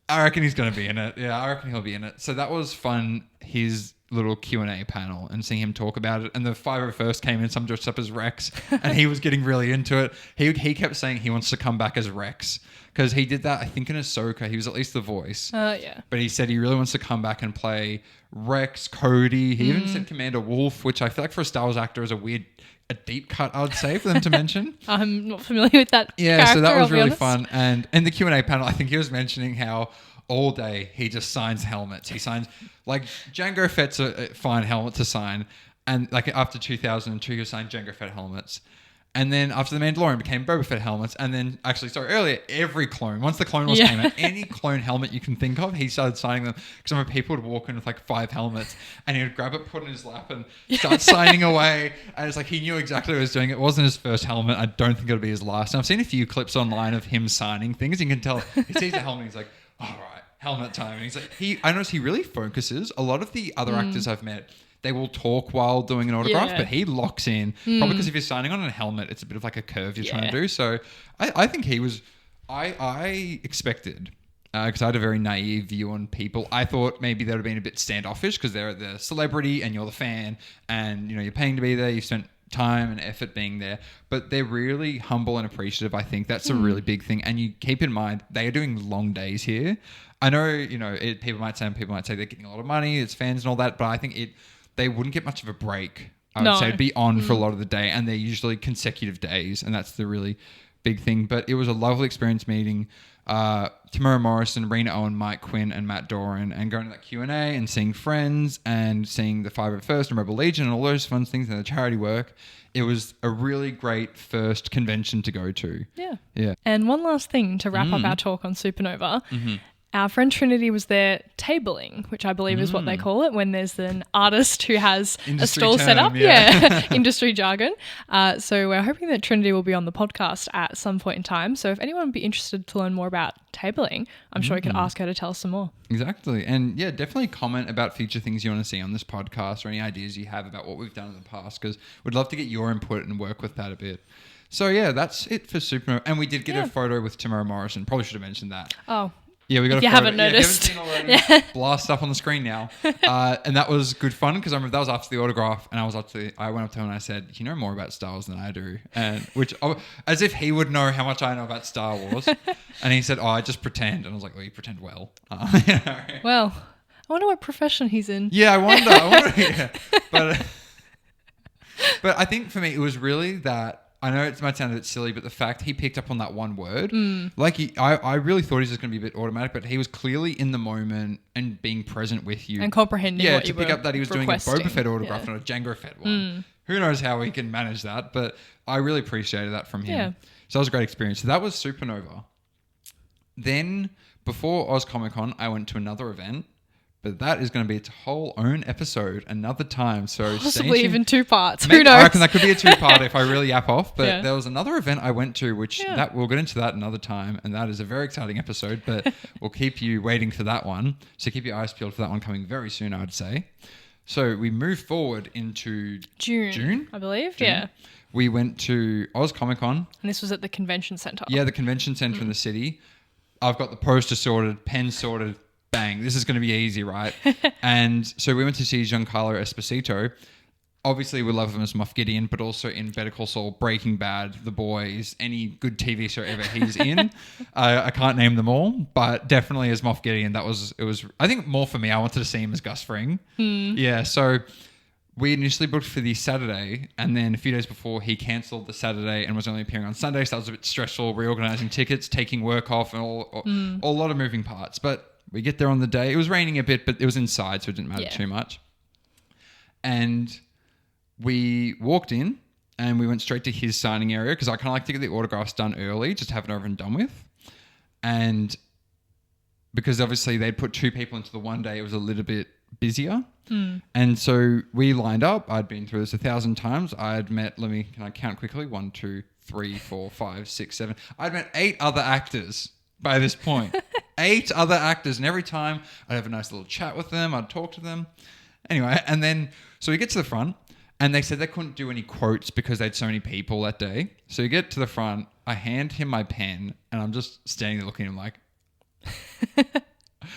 I reckon he's going to be in it. Yeah, I reckon he'll be in it. So that was fun, his little Q&A panel, and seeing him talk about it. And the 501st came in, some dressed up as Rex, and he was getting really into it. He kept saying he wants to come back as Rex, because he did that, I think, in Ahsoka. He was at least the voice. Yeah. But he said he really wants to come back and play Rex, Cody. He even said Commander Wolf, which I feel like for a Star Wars actor is a deep cut, I'd say, for them to mention. I'm not familiar with that Yeah, so that was really honest. fun. And in the Q&A panel, I think he was mentioning how all day he just signs helmets. He signs, like, Jango Fett's a fine helmet to sign. And like after 2002, he signed Jango Fett helmets. And then after The Mandalorian became Boba Fett helmets. And then earlier, every clone, once the Clone Wars came out, any clone helmet you can think of, he started signing them. Because I remember people would walk in with like 5 helmets and he would grab it, put it in his lap and start signing away. And it's like he knew exactly what he was doing. It wasn't his first helmet. I don't think it'll be his last. And I've seen a few clips online of him signing things. You can tell he sees the helmet and he's like, all right, helmet time. And he's like, I notice he really focuses. A lot of the other actors I've met, they will talk while doing an autograph, but he locks in. Probably because if you're signing on a helmet, it's a bit of like a curve you're trying to do. So I think he was... I expected, because I had a very naive view on people, I thought maybe they would have been a bit standoffish because they're the celebrity and you're the fan and you're paying to be there. You've spent time and effort being there. But they're really humble and appreciative. I think that's a really big thing. And you keep in mind, they are doing long days here. I know, people might say they're getting a lot of money, it's fans and all that, but I think they wouldn't get much of a break. I would say it'd be on for a lot of the day, and they're usually consecutive days, and that's the really big thing. But it was a lovely experience meeting Tamara Morrison, Rena Owen, Mike Quinn, and Matt Doran, and going to that Q&A and seeing friends and seeing the 501st and Rebel Legion and all those fun things and the charity work. It was a really great first convention to go to. Yeah. And one last thing to wrap up our talk on Supernova. Our friend Trinity was there tabling, which I believe is what they call it when there's an artist who has Industry a stall term, set up. yeah. Industry jargon. So we're hoping that Trinity will be on the podcast at some point in time. So if anyone would be interested to learn more about tabling, I'm sure we could ask her to tell us some more. Exactly. And yeah, definitely comment about future things you want to see on this podcast or any ideas you have about what we've done in the past, because we'd love to get your input and work with that a bit. So yeah, that's it for Supernova. And we did get a photo with Tamara Morrison. Probably should have mentioned that. Oh, Yeah, we got If a you photo. haven't Yeah, noticed. if you haven't seen already, blast up on the screen now. And that was good fun because I remember that was after the autograph, and I went up to him and I said, "You know more about Star Wars than I do," and as if he would know how much I know about Star Wars. And he said, "Oh, I just pretend," and I was like, "Well, you pretend well." You know? Well, I wonder what profession he's in. Yeah, I wonder. Yeah. But I think for me, it was really that. I know it might sound a bit silly, but the fact he picked up on that one word, I really thought he was just going to be a bit automatic, but he was clearly in the moment and being present with you And comprehending what you to pick were up that he was doing a Boba Fett autograph, not a Jango Fett one. Who knows how he can manage that, but I really appreciated that from him. Yeah. So that was a great experience. So that was Supernova. Then before Oz Comic Con, I went to another event. But that is going to be its whole own episode another time. So Possibly even 2 parts. Maybe, Who knows? I reckon that could be a 2-part if I really yap off. But there was another event I went to, which we'll get into that another time. And that is a very exciting episode. But we'll keep you waiting for that one. So keep your eyes peeled for that one coming very soon, I'd say. So we move forward into June, I believe. June. Yeah. We went to Oz Comic Con. And this was at the convention centre. Yeah, the convention centre in the city. I've got the poster sorted, pen sorted. Bang, this is going to be easy, right? And so we went to see Giancarlo Esposito. Obviously, we love him as Moff Gideon, but also in Better Call Saul, Breaking Bad, The Boys, any good TV show ever he's in. I can't name them all, but definitely as Moff Gideon, it was. I think more for me, I wanted to see him as Gus Fring. Yeah, so we initially booked for the Saturday, and then a few days before, he cancelled the Saturday and was only appearing on Sunday, so that was a bit stressful, reorganising tickets, taking work off, and a lot of moving parts. But we get there on the day. It was raining a bit, but it was inside, so it didn't matter too much. And we walked in and we went straight to his signing area because I kind of like to get the autographs done early, just to have it over and done with. And because obviously they'd put 2 people into the one day, it was a little bit busier. And so we lined up. I'd been through this 1,000 times. I'd met, can I count quickly? 1, 2, 3, 4, 5, 6, 7. I'd met 8 other actors by this point. 8 other actors, and every time I'd have a nice little chat with them, I'd talk to them. Anyway, and then so we get to the front, and they said they couldn't do any quotes because they had so many people that day. So you get to the front, I hand him my pen, and I'm just standing there looking at him like,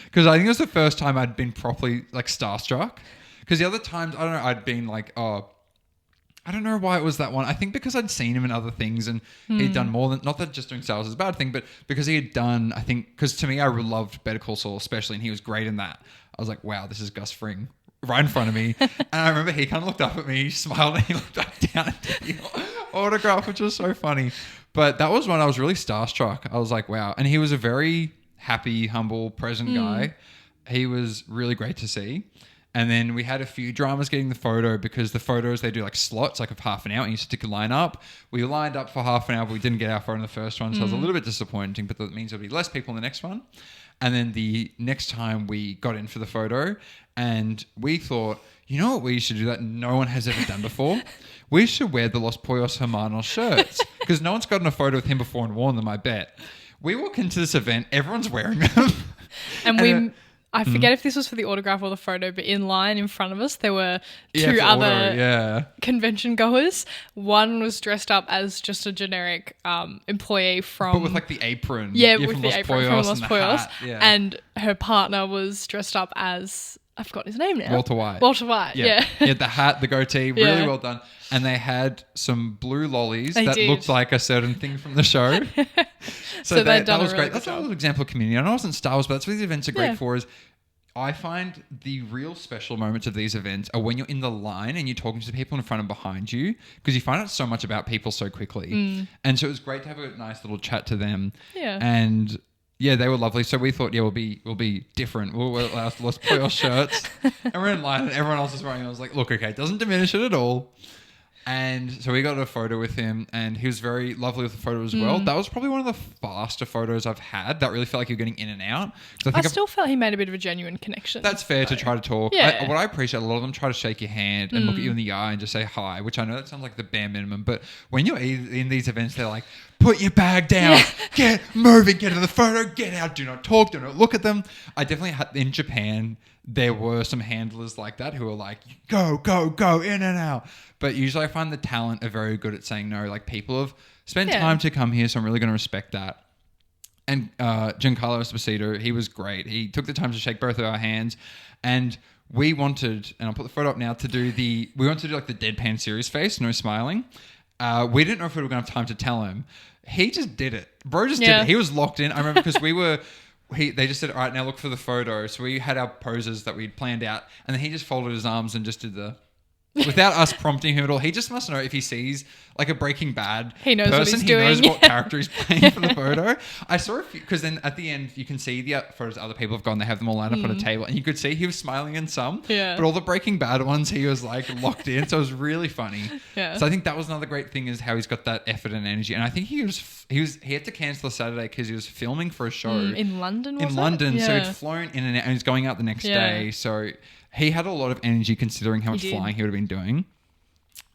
because I think it was the first time I'd been properly like starstruck. Because the other times, I don't know, I'd been like, oh, I don't know why it was that one. I think because I'd seen him in other things and he'd done more than, not that just doing Star Wars is a bad thing, but because he had done, I think, because to me, I loved Better Call Saul especially, and he was great in that. I was like, wow, this is Gus Fring right in front of me. And I remember he kind of looked up at me, he smiled, and he looked back down at the autograph, which was so funny. But that was when I was really starstruck. I was like, wow. And he was a very happy, humble, present guy. He was really great to see. And then we had a few dramas getting the photo because the photos, they do like slots, like of half an hour, and you stick a line up. We lined up for half an hour, but we didn't get our photo in the first one. So it was a little bit disappointing, but that means there'll be less people in the next one. And then the next time we got in for the photo, and we thought, you know what we should do that no one has ever done before? We should wear the Los Pollos Hermanos shirts because no one's gotten a photo with him before and worn them, I bet. We walk into this event, everyone's wearing them. And I forget if this was for the autograph or the photo, but in line in front of us, there were 2 other convention goers. One was dressed up as just a generic employee from... But with like the apron. Yeah, with the apron from Los Pollos. Yeah. And her partner was dressed up as... I've forgotten his name now. Walter White. Walter White, yeah. He had the hat, the goatee, really well done. And they had some blue lollies that looked like a certain thing from the show. So that was great. That's a little example of community. I know it wasn't Star Wars, but that's what these events are great for is I find the real special moments of these events are when you're in the line and you're talking to the people in front and behind you because you find out so much about people so quickly. And so it was great to have a nice little chat to them. Yeah. And... yeah, they were lovely. So we thought, we'll be different. We'll wear our Los Pollos shirts. And we're in line and everyone else is wearing it. I was like, look, okay, it doesn't diminish it at all. And so we got a photo with him and he was very lovely with the photo as well. That was probably one of the faster photos I've had. That really felt like you're getting in and out. I still felt he made a bit of a genuine connection. That's fair to try to talk. Yeah. What I appreciate, a lot of them try to shake your hand and look at you in the eye and just say hi, which I know that sounds like the bare minimum. But when you're in these events, they're like, put your bag down, get moving, get in the photo, get out, do not talk, do not look at them. I definitely had in Japan, there were some handlers like that who were like, go, go, go, in and out. But usually I find the talent are very good at saying no. Like people have spent time to come here, so I'm really going to respect that. And Giancarlo Esposito, he was great. He took the time to shake both of our hands, and we wanted, and I'll put the photo up now, we wanted to do like the deadpan serious face, no smiling. We didn't know if we were going to have time to tell him. He just did it. Bro just did it. He was locked in. I remember because they just said, all right, now look for the photo. So we had our poses that we'd planned out, and then he just folded his arms and just did without us prompting him at all. He just must know if he sees like a Breaking Bad he knows person, what he's he doing. knows what character he's playing for the photo. I saw it because then at the end you can see the photos other people have gone. They have them all lined up on a table, and you could see he was smiling in some, but all the Breaking Bad ones he was like locked in. So it was really funny. Yeah. So I think that was another great thing is how he's got that effort and energy. And I think he had to cancel a Saturday because he was filming for a show in London. So he'd flown in and out, and he's going out the next day. So he had a lot of energy considering how much flying he would have been doing.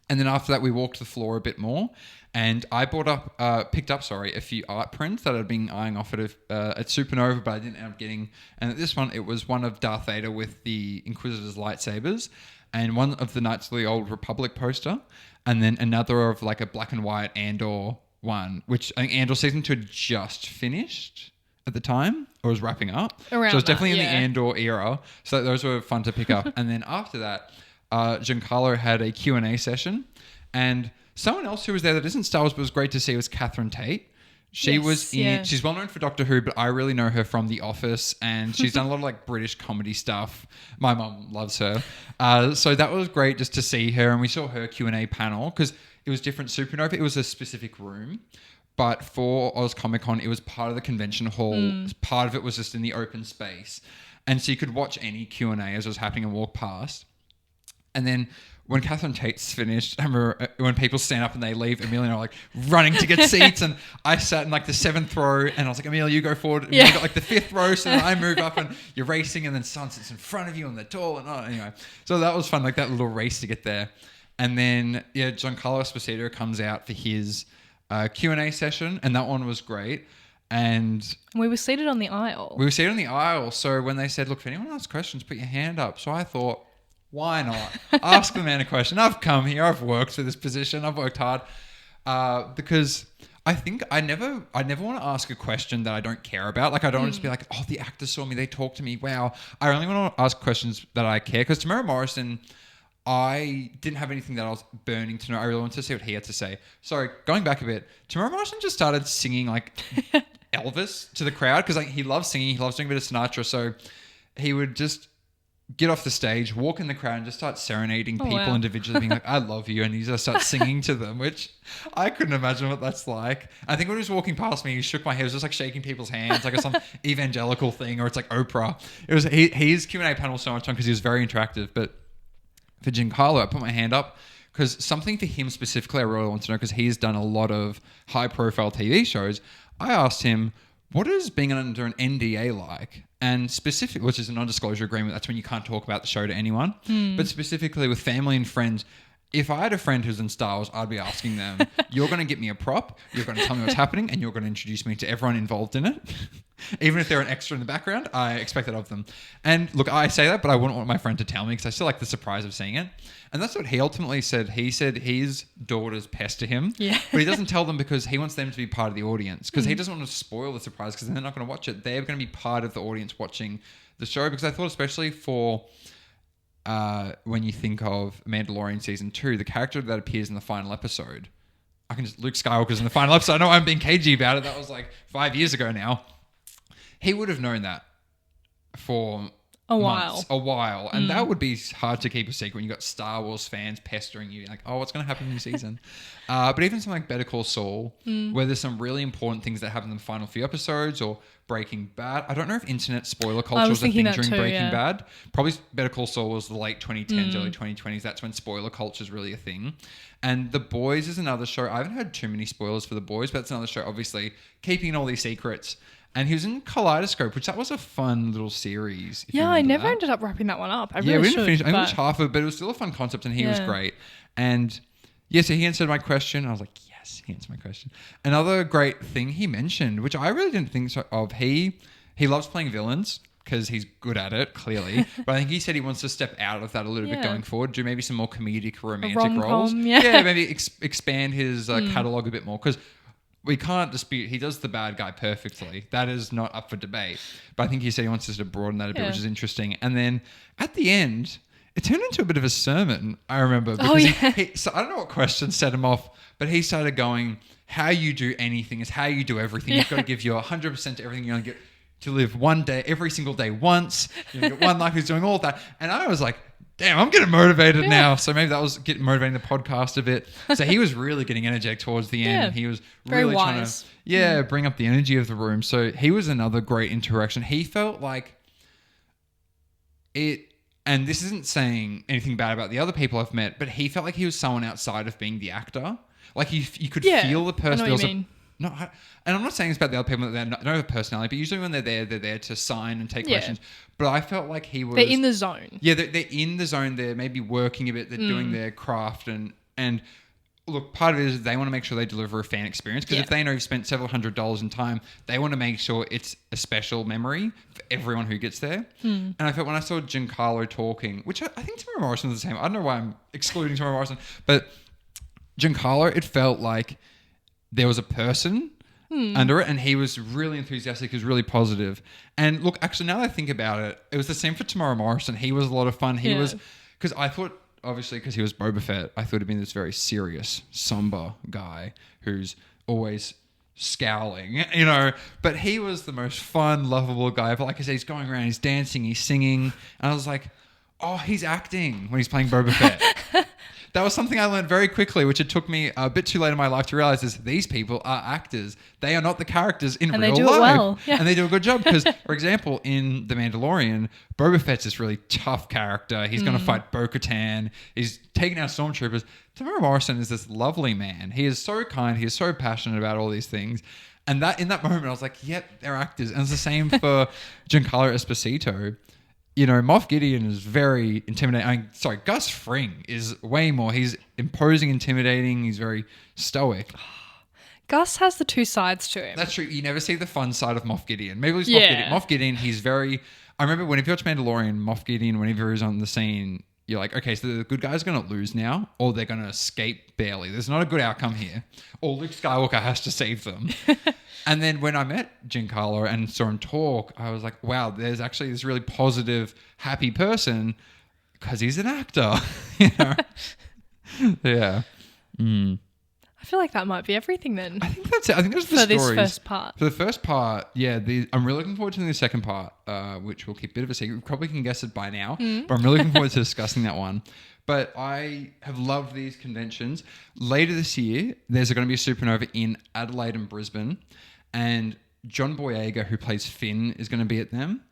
And then after that, we walked the floor a bit more, and I picked up a few art prints that I'd been eyeing off at Supernova, but I didn't end up getting. And at this one, it was one of Darth Vader with the Inquisitor's lightsabers, and one of the Knights of the Old Republic poster, and then another of like a black and white Andor one, which I think Andor season 2 had just finished at the time, or was wrapping up. So it was definitely in the Andor era. So those were fun to pick up. And then after that, Giancarlo had a Q&A session, and someone else who was there that isn't Star Wars but was great to see was Catherine Tate. She's well known for Doctor Who, but I really know her from The Office, and she's done a lot of like British comedy stuff. My mum loves her. So that was great just to see her, and we saw her Q&A panel because it was different Supernova. It was a specific room. But for Oz Comic Con, it was part of the convention hall. Part of it was just in the open space. And so you could watch any Q&A as it was happening and walk past. And then when Catherine Tate's finished, I remember when people stand up and they leave, Amelia and I are like running to get seats. And I sat in like the 7th row, and I was like, Amelia, you go forward. And you got like the 5th row. So then I move up and you're racing, and then someone sits in front of you on the tall. And anyway, so that was fun, like that little race to get there. And then, Giancarlo Esposito comes out for his Q&A session, and that one was great. And we were seated on the aisle. So when they said, look, if anyone has questions, put your hand up. So I thought, why not? Ask the man a question. I've come here. I've worked for this position. I've worked hard. Because I think I never want to ask a question that I don't care about. Like, I don't want to just be like, oh, the actor saw me. They talked to me. Wow. I only want to ask questions that I care. Because Tamara Morrison, I didn't have anything that I was burning to know. I really wanted to see what he had to say. So going back a bit, Tamara Morrison just started singing like Elvis to the crowd because like he loves singing. He loves doing a bit of Sinatra. So he would just get off the stage, walk in the crowd, and just start serenading people individually, being like, I love you. And he just starts singing to them, which I couldn't imagine what that's like. I think when he was walking past me, he shook my head. It was just like shaking people's hands, like some evangelical thing, or it's like Oprah. It was his Q&A panel was so much fun because he was very interactive. But for Giancarlo, I put my hand up because something for him specifically I really want to know, because he's done a lot of high-profile TV shows. I asked him, what is being under an NDA like? And specific, which is a non-disclosure agreement, that's when you can't talk about the show to anyone. But specifically with family and friends, if I had a friend who's in Star Wars, I'd be asking them, you're going to get me a prop, you're going to tell me what's happening, and you're going to introduce me to everyone involved in it. Even if they're an extra in the background, I expect that of them. And look, I say that, but I wouldn't want my friend to tell me because I still like the surprise of seeing it. And that's what he ultimately said. He said his daughters pester him, but he doesn't tell them because he wants them to be part of the audience, because he doesn't want to spoil the surprise because then they're not going to watch it. They're going to be part of the audience watching the show, because I thought especially for when you think of Mandalorian season 2, the character that appears in the final episode, Luke Skywalker's in the final episode. I know I'm being cagey about it. That was like 5 years ago now. He would have known that for a while. And that would be hard to keep a secret when you got Star Wars fans pestering you like, oh, what's going to happen in the season? But even something like Better Call Saul, where there's some really important things that happen in the final few episodes, or Breaking Bad. I don't know if internet spoiler culture was a thing during Breaking Bad. Probably Better Call Saul was the late 2010s, early 2020s. That's when spoiler culture is really a thing. And The Boys is another show. I haven't heard too many spoilers for The Boys, but it's another show, obviously, keeping all these secrets. And he was in Kaleidoscope, which that was a fun little series. I never ended up wrapping that one up. We didn't finish. I watched half of it, but it was still a fun concept, and he was great. And so he answered my question. I was like, yes, he answered my question. Another great thing he mentioned, which I really didn't think so of, he loves playing villains because he's good at it, clearly. But I think he said he wants to step out of that a little bit going forward, do maybe some more comedic, romantic roles. Maybe expand his catalogue a bit more, because we can't dispute he does the bad guy perfectly. That is not up for debate. But I think he said he wants us to broaden that a bit, which is interesting. And then at the end, it turned into a bit of a sermon, I remember. Because so I don't know what question set him off, but he started going, how you do anything is how you do everything. You've got to give your 100% to everything. You're going to get to live one day, every single day once. You get one life. He's doing all that. And I was like, damn, I'm getting motivated now. So maybe that was getting motivating the podcast a bit. So he was really getting energetic towards the end. And he was really trying to bring up the energy of the room. So he was another great interaction. He felt like it, and this isn't saying anything bad about the other people I've met, but he felt like he was someone outside of being the actor. Like you could feel the person. I know what you mean. And I'm not saying it's about the other people that don't have a personality, but usually when they're there to sign and take questions. But I felt like he was... They're in the zone. Yeah, they're in the zone. They're maybe working a bit. They're doing their craft. And look, part of it is they want to make sure they deliver a fan experience. Because if they know you've spent several $100s in time, they want to make sure it's a special memory for everyone who gets there. And I felt when I saw Giancarlo talking, which I think Tamara Morrison was the same. I don't know why I'm excluding Tamara Morrison, but Giancarlo, it felt like there was a person under it, and he was really enthusiastic. He was really positive. And look, actually, now that I think about it, it was the same for Tamara Morrison. He was a lot of fun. He was, because I thought, obviously, because he was Boba Fett, I thought he'd been this very serious, somber guy who's always scowling, you know. But he was the most fun, lovable guy. But like I said, he's going around, he's dancing, he's singing, and I was like, oh, he's acting when he's playing Boba Fett. That was something I learned very quickly, which it took me a bit too late in my life to realize is these people are actors. They are not the characters in real life. And they do it well. Yeah. And they do a good job because, for example, in The Mandalorian, Boba Fett's this really tough character. He's going to fight Bo-Katan. He's taking out stormtroopers. Tamara Morrison is this lovely man. He is so kind. He is so passionate about all these things. And that in that moment, I was like, yep, they're actors. And it's the same for Giancarlo Esposito. You know, Moff Gideon is very intimidating. Gus Fring is way more. He's imposing, intimidating. He's very stoic. Gus has the two sides to him. That's true. You never see the fun side of Moff Gideon. Maybe it's Moff Gideon. Moff Gideon, he's very... I remember when if you watch Mandalorian, Moff Gideon, whenever he's on the scene, you're like, okay, so the good guys are going to lose now, or they're going to escape barely. There's not a good outcome here. Or Luke Skywalker has to save them. And then when I met Giancarlo and saw him talk, I was like, wow, there's actually this really positive, happy person because he's an actor. You know? Yeah. I feel like that might be everything then. I think that's it. I think that's the for stories. this first part. For the first part, yeah, I'm really looking forward to the second part, which we'll keep a bit of a secret. You probably can guess it by now, but I'm really looking forward to discussing that one. But I have loved these conventions. Later this year, there's going to be a supernova in Adelaide and Brisbane. And John Boyega, who plays Finn, is going to be at them.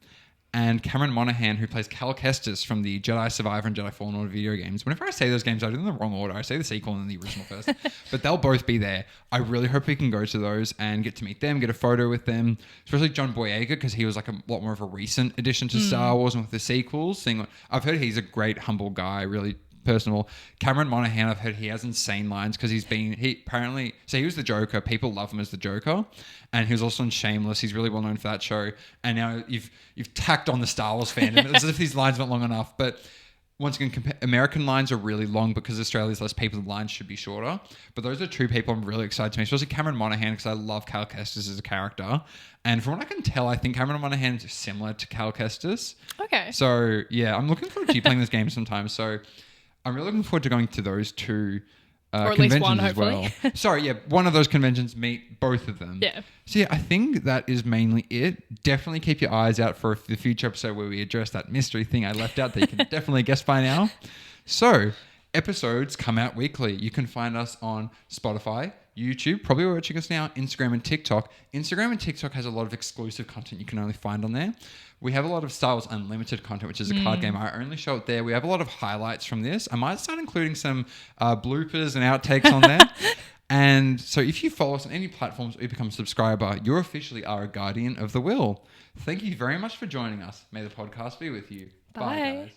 And Cameron Monaghan, who plays Cal Kestis from the Jedi Survivor and Jedi Fallen Order video games. Whenever I say those games, I do them in the wrong order. I say the sequel and then the original first. But they'll both be there. I really hope we can go to those and get to meet them, get a photo with them. Especially John Boyega, because he was like a lot more of a recent addition to Star Wars and with the sequels. I've heard he's a great, humble guy, really personal. Cameron Monaghan, I've heard he has insane lines because he was the Joker. People love him as the Joker, and he was also in Shameless. He's really well known for that show. And now you've tacked on the Star Wars fandom. It's as if these lines weren't long enough. But once again, American lines are really long because Australia's less people. The lines should be shorter. But those are two people I'm really excited to meet, especially Cameron Monaghan, because I love Cal Kestis as a character. And from what I can tell, I think Cameron Monaghan is similar to Cal Kestis. Okay. So yeah, I'm looking forward to you playing this game sometime. So I'm really looking forward to going to those two or at conventions least one, as well. Sorry, yeah, one of those conventions, meet both of them. Yeah. So yeah, I think that is mainly it. Definitely keep your eyes out for the future episode where we address that mystery thing I left out that you can definitely guess by now. So episodes come out weekly. You can find us on Spotify, YouTube, probably where you're watching us now, Instagram and TikTok. Instagram and TikTok has a lot of exclusive content you can only find on there. We have a lot of Star Wars Unlimited content, which is a card game. I only show it there. We have a lot of highlights from this. I might start including some bloopers and outtakes on there. And so if you follow us on any platforms or you become a subscriber, you officially are a guardian of the will. Thank you very much for joining us. May the podcast be with you. Bye guys.